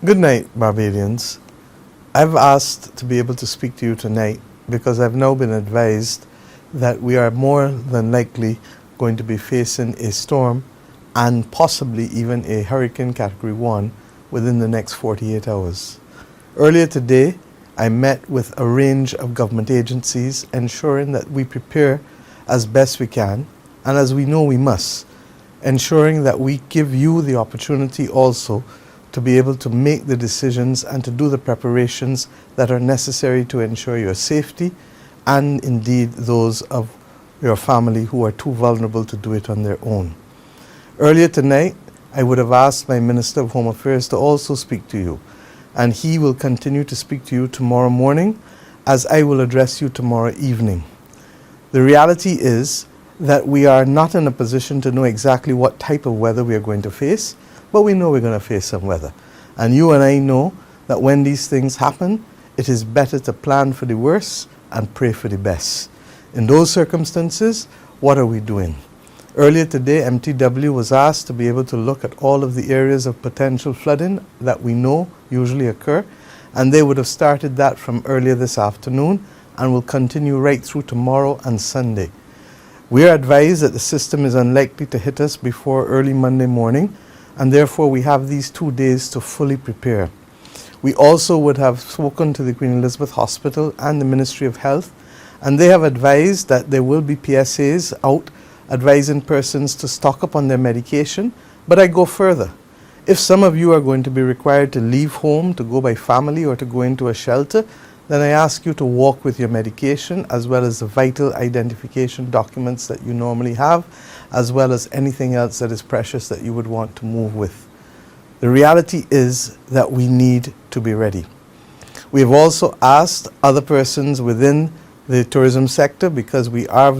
Good night, Barbadians. I've asked to be able to speak to you tonight because I've now been advised that we are more than likely going to be facing a storm and possibly even a hurricane category 1 within the next 48 hours. Earlier today, I met with a range of government agencies ensuring that we prepare as best we can, and as we know we must, ensuring that we give you the opportunity also to be able to make the decisions and to do the preparations that are necessary to ensure your safety and indeed those of your family who are too vulnerable to do it on their own. Earlier tonight, I would have asked my Minister of Home Affairs to also speak to you, and he will continue to speak to you tomorrow morning as I will address you tomorrow evening. The reality is that we are not in a position to know exactly what type of weather we are going to face, but we know we're going to face some weather. And you and I know that when these things happen, it is better to plan for the worst and pray for the best. In those circumstances, what are we doing? Earlier today, MTW was asked to be able to look at all of the areas of potential flooding that we know usually occur, and they would have started that from earlier this afternoon and will continue right through tomorrow and Sunday. We are advised that the system is unlikely to hit us before early Monday morning, and therefore we have these 2 days to fully prepare. We also would have spoken to the Queen Elizabeth Hospital and the Ministry of Health, and they have advised that there will be PSAs out advising persons to stock up on their medication. But I go further. If some of you are going to be required to leave home, to go by family or to go into a shelter, then I ask you to walk with your medication as well as the vital identification documents that you normally have, as well as anything else that is precious that you would want to move with. The reality is that we need to be ready. We have also asked other persons within the tourism sector, because we are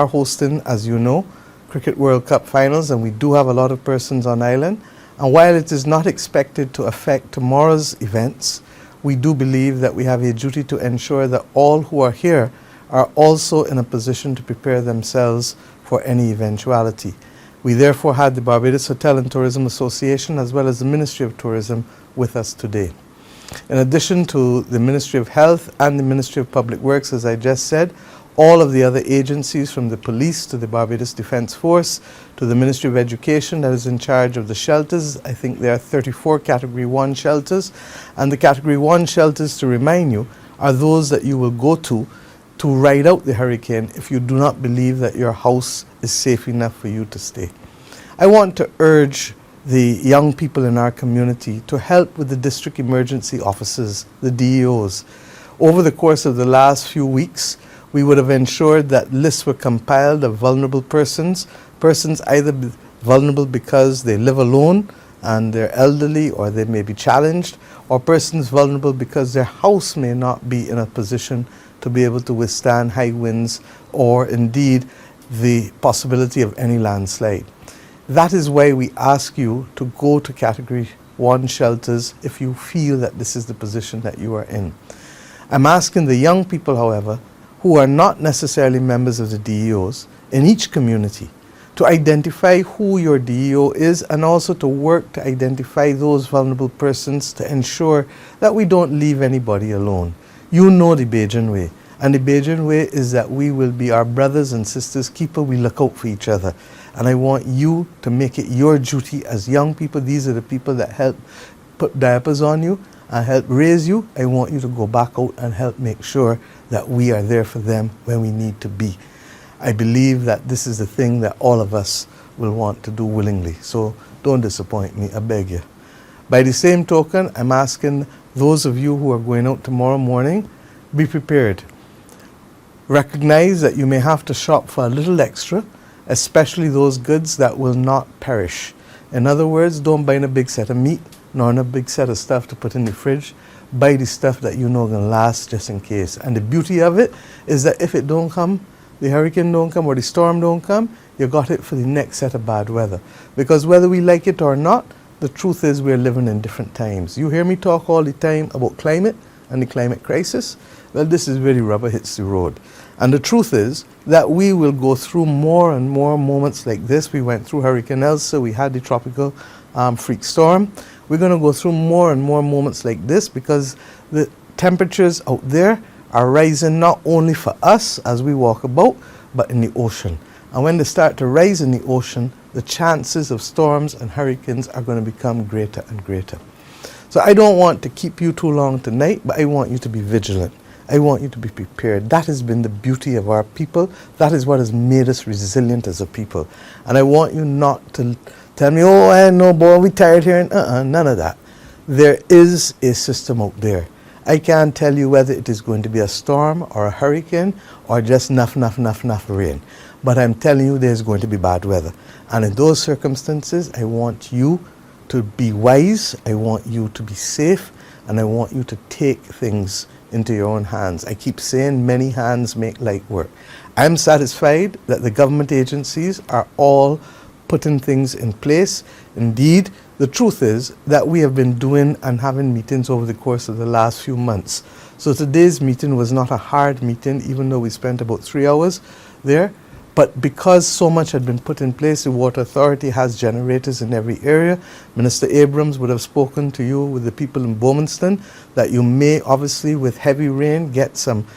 hosting, as you know, Cricket World Cup finals, and we do have a lot of persons on island. And while it is not expected to affect tomorrow's events, we do believe that we have a duty to ensure that all who are here are also in a position to prepare themselves for any eventuality. We therefore had the Barbados Hotel and Tourism Association as well as the Ministry of Tourism with us today. In addition to the Ministry of Health and the Ministry of Public Works, as I just said, all of the other agencies, from the police to the Barbados Defence Force to the Ministry of Education that is in charge of the shelters. I think there are 34 Category 1 shelters, and the Category 1 shelters, to remind you, are those that you will go to ride out the hurricane if you do not believe that your house is safe enough for you to stay. I want to urge the young people in our community to help with the district emergency officers, the DEOs. Over the course of the last few weeks, we would have ensured that lists were compiled of vulnerable persons either vulnerable because they live alone and they're elderly or they may be challenged, or persons vulnerable because their house may not be in a position to be able to withstand high winds or indeed the possibility of any landslide. That is why we ask you to go to Category 1 shelters if you feel that this is the position that you are in. I'm asking the young people, however, who are not necessarily members of the DEOs in each community, to identify who your DEO is and also to work to identify those vulnerable persons to ensure that we don't leave anybody alone. You know the Bajan way, and the Bajan way is that we will be our brothers and sisters keeper. We look out for each other, and I want you to make it your duty as young people. These are the people that help put diapers on you and help raise you. I want you to go back out and help make sure that we are there for them when we need to be. I believe that this is the thing that all of us will want to do willingly. So don't disappoint me, I beg you. By the same token, I'm asking those of you who are going out tomorrow morning, be prepared. Recognize that you may have to shop for a little extra, especially those goods that will not perish. In other words, don't buy in a big set of meat, nor in a big set of stuff to put in the fridge. Buy the stuff that you know going to last just in case. And the beauty of it is that if it don't come, the hurricane don't come or the storm don't come, you got it for the next set of bad weather. Because whether we like it or not, the truth is we're living in different times. You hear me talk all the time about climate and the climate crisis. Well, this is where the rubber hits the road. And the truth is that we will go through more and more moments like this. We went through Hurricane Elsa, we had the tropical freak storm. We're going to go through more and more moments like this because the temperatures out there are rising not only for us as we walk about, but in the ocean. And when they start to rise in the ocean, the chances of storms and hurricanes are going to become greater and greater. So I don't want to keep you too long tonight, but I want you to be vigilant. I want you to be prepared. That has been the beauty of our people. That is what has made us resilient as a people. And I want you not to tell me, oh, I know, boy, we tired here. None of that. There is a system out there. I can't tell you whether it is going to be a storm or a hurricane or just enough rain. But I'm telling you there's going to be bad weather. And in those circumstances, I want you to be wise. I want you to be safe. And I want you to take things into your own hands. I keep saying many hands make light work. I'm satisfied that the government agencies are all putting things in place. Indeed, the truth is that we have been doing and having meetings over the course of the last few months. So today's meeting was not a hard meeting, even though we spent about 3 hours there. But because so much had been put in place, the Water Authority has generators in every area. Minister Abrams would have spoken to you with the people in Bowmanston that you may, obviously, with heavy rain, get some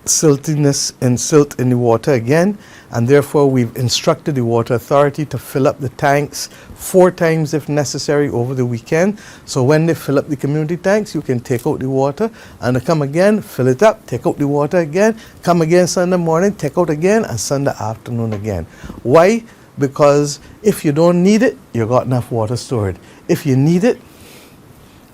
siltiness and silt in the water again. And therefore, we've instructed the Water Authority to fill up the tanks 4 times if necessary over the weekend. So when they fill up the community tanks, you can take out the water and come again, fill it up, take out the water again, come again Sunday morning, take out again, and Sunday afternoon again. Why? Because if you don't need it, you got enough water stored. If you need it,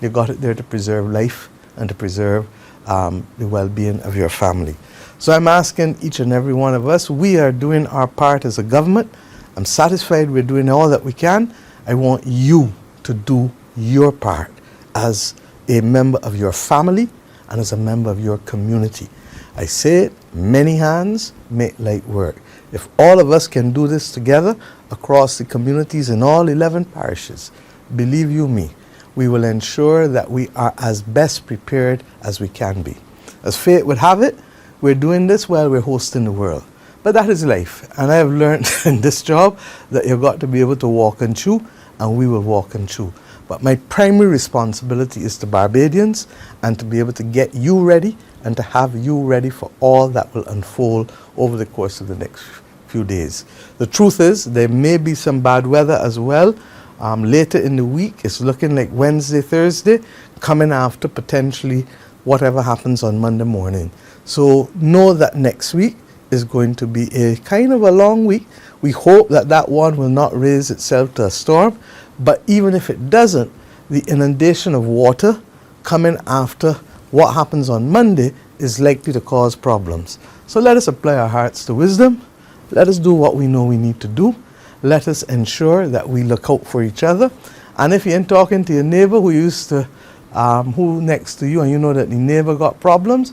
you got it there to preserve life and to preserve the well-being of your family. So I'm asking each and every one of us, we are doing our part as a government. I'm satisfied we're doing all that we can. I want you to do your part as a member of your family and as a member of your community. I say it, many hands make light work. If all of us can do this together across the communities in all 11 parishes, believe you me, we will ensure that we are as best prepared as we can be. As fate would have it, we're doing this while we're hosting the world. But that is life. And I have learned in this job that you've got to be able to walk and chew, and we will walk and chew. But my primary responsibility is to Barbadians and to be able to get you ready and to have you ready for all that will unfold over the course of the next few days. The truth is, there may be some bad weather as well. Later in the week, it's looking like Wednesday, Thursday, coming after potentially whatever happens on Monday morning. So know that next week is going to be a kind of a long week. We hope that that one will not raise itself to a storm. But even if it doesn't, the inundation of water coming after what happens on Monday is likely to cause problems. So let us apply our hearts to wisdom. Let us do what we know we need to do. Let us ensure that we look out for each other. And if you're talking to your neighbor who next to you and you know that the neighbor got problems,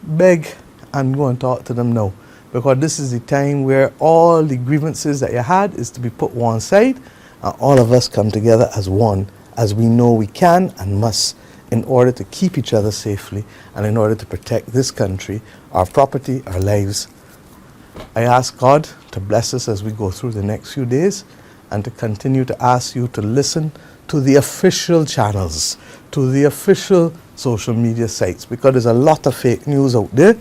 beg and go and talk to them now. Because this is the time where all the grievances that you had is to be put one side and all of us come together as one, as we know we can and must, in order to keep each other safely and in order to protect this country, our property, our lives. I ask God to bless us as we go through the next few days and to continue to ask you to listen to the official channels, to the official social media sites, because there's a lot of fake news out there.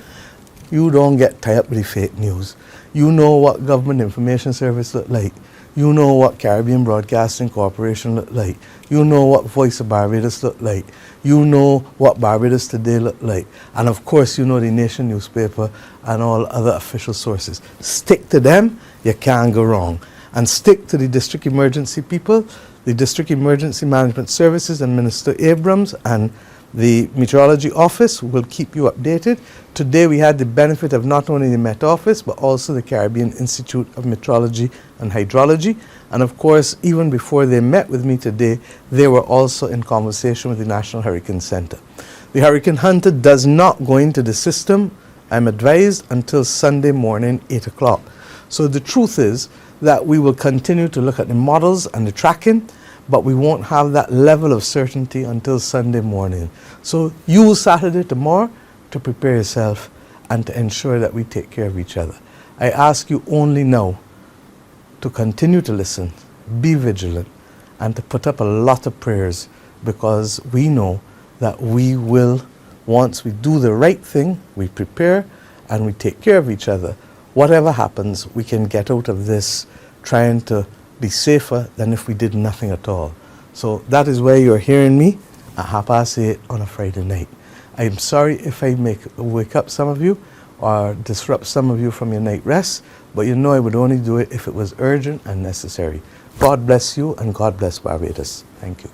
You don't get tied up with the fake news. You know what Government Information Service look like. You know what Caribbean Broadcasting Corporation look like. You know what Voice of Barbados look like. You know what Barbados Today look like. And of course, you know the Nation newspaper and all other official sources. Stick to them, you can't go wrong. And stick to the district emergency people, the District Emergency Management Services and Minister Abrams and the Meteorology Office will keep you updated. Today we had the benefit of not only the Met Office but also the Caribbean Institute of Meteorology and Hydrology. And of course, even before they met with me today, they were also in conversation with the National Hurricane Center. The Hurricane Hunter does not go into the system, I'm advised, until Sunday morning, 8 o'clock. So the truth is that we will continue to look at the models and the tracking, but we won't have that level of certainty until Sunday morning. So use Saturday tomorrow to prepare yourself and to ensure that we take care of each other. I ask you only now to continue to listen, be vigilant, and to put up a lot of prayers, because we know that we will, once we do the right thing, we prepare and we take care of each other, whatever happens, we can get out of this trying to be safer than if we did nothing at all. So that is where you're hearing me at 8:30 on a Friday night. I'm sorry if I wake up some of you or disrupt some of you from your night rest, but you know I would only do it if it was urgent and necessary. God bless you, and God bless Barbados. Thank you.